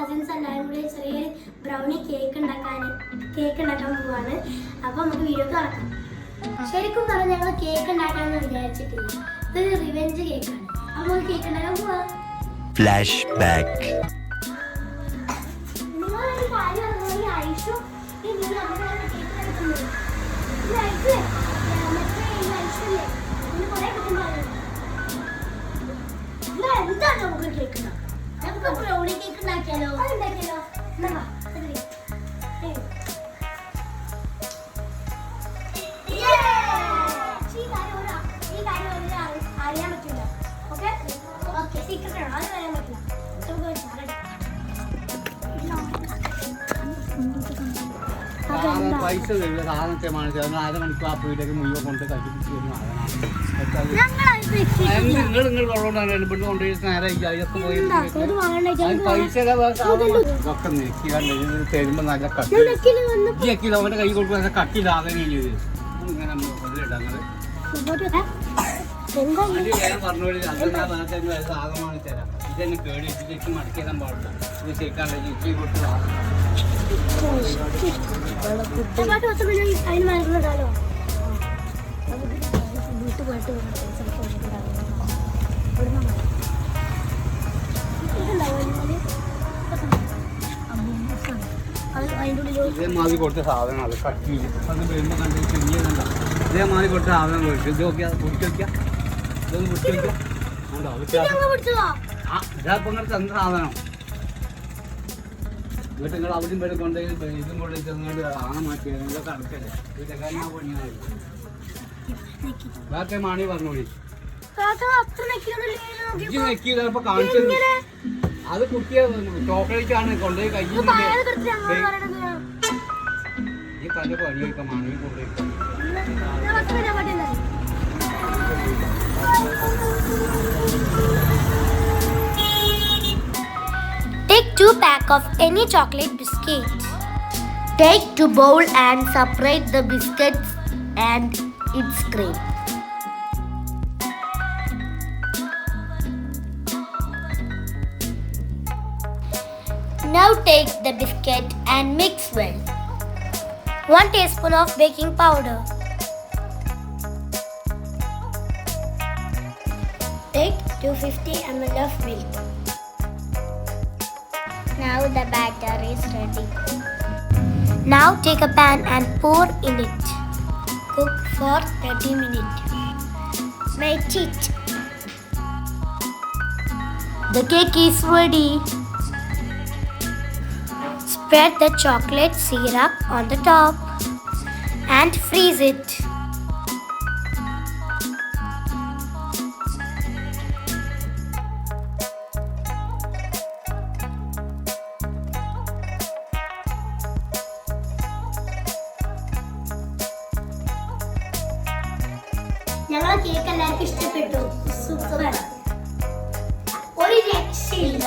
Cousins എല്ലാവരും കൂടി ചെറിയ ബ്രൗണി കേക്ക് ഉണ്ടാക്കാൻ പോവാണ്. അപ്പൊ നമുക്ക് വീഡിയോ കാണാം. ശരിക്കും പറഞ്ഞാൽ ഞങ്ങൾ കേക്ക് ഉണ്ടാക്കാന്ന് വിചാരിച്ചിട്ടില്ല. ഇതൊരു റിവെഞ്ച് കേക്കാണ്. അപ്പൊ കേക്ക് ഉണ്ടാക്കാൻ പോവാ. Flash back. നിങ്ങളൊരു കാര്യം പറഞ്ഞാൽ ഐഷു എന്താണ് നമുക്ക് കേക്ക് നമുക്ക് ബ്രൗണി കേക്ക് ഉണ്ടാക്കിയാലോ? അറിയാൻ പറ്റില്ല. ഓക്കെ ഓക്കെ സീക്രട്ട് ആണോ? അത് അറിയാൻ പറ്റില്ല. പൈസ തരില്ല സാധനത്തെ മാണിച്ച് അരമണിക്കൂർ ആ വീട്ടിലേക്ക് മുഴുവൻ കൊണ്ട് കഴിപ്പിച്ച് വരുന്ന നിങ്ങൾ ഉള്ളതുകൊണ്ടാണ് എളുപ്പം കൊണ്ടുപോയി നേരെ പൈസ ഒക്കെ നെക്കി തരുമ്പോ നല്ല കട്ടി അവന്റെ കൈ കൊടുക്കുക നല്ല കട്ടിയിലാകാൻ ചെയ്ത് ഇങ്ങനെ ഇടങ്ങള് പറഞ്ഞോളി ആകമാണ് തരാം. ഇതെന്നെ കേടി വെച്ചിട്ട് മടക്കിയാൻ പാടില്ല. ഇത് ശരിക്കാണ്ട് ഇച്ചി കൊടുത്ത് ഇതേമാതിരി കൊടുത്ത സാധനമാണ് കട്ടി അത് വരുമ്പോൾ കണ്ട് ചെറിയതല്ല. ഇതേമാതിരി കൊടുത്ത സാധനം മേടിച്ചു. ഇത് നോക്കിയാൽ കുടിച്ചു വയ്ക്കാം. ഇതൊന്ന് കുടിച്ചു വയ്ക്കാം. ഉണ്ടോ ഇതാപ്പം ഇങ്ങനെ തന്ന സാധനം വീട്ടിൽ നിങ്ങൾ അവിടെയും പേര് കൊണ്ട് ഇതും കൊണ്ട് ചെന്നിട്ട് ആണ മാറ്റി ഇതൊക്കെ അടക്കല്ലേ വീട്ടുകാരനാ പണിയാണ്. വേറെ മാണി പറഞ്ഞോളി നെക്കി ചിലപ്പോ കാണിച്ചത് അത് കുട്ടിയെ ചോക്ലേറ്റ് ആണ് കൊണ്ടുപോയി കയ്യിൽ ഈ കല്ല് പണി വയ്ക്കാം മാണി കൊണ്ടുപോയി. Take 2 packs of any chocolate biscuit. Take to bowl and separate the biscuits and its cream. Now take the biscuit and mix well. 1 teaspoon of baking powder. Take 250 ml of milk. Now the batter is ready. Now take a pan and pour in it. Cook for 30 minutes. Make it. The cake is ready. Spread the chocolate syrup on the top and freeze it. ഞങ്ങളെ cake എല്ലാവർക്കും ഇഷ്ടപ്പെട്ടു. സൂപ്പറാണ്. ഒരു രക്ഷയില്ല.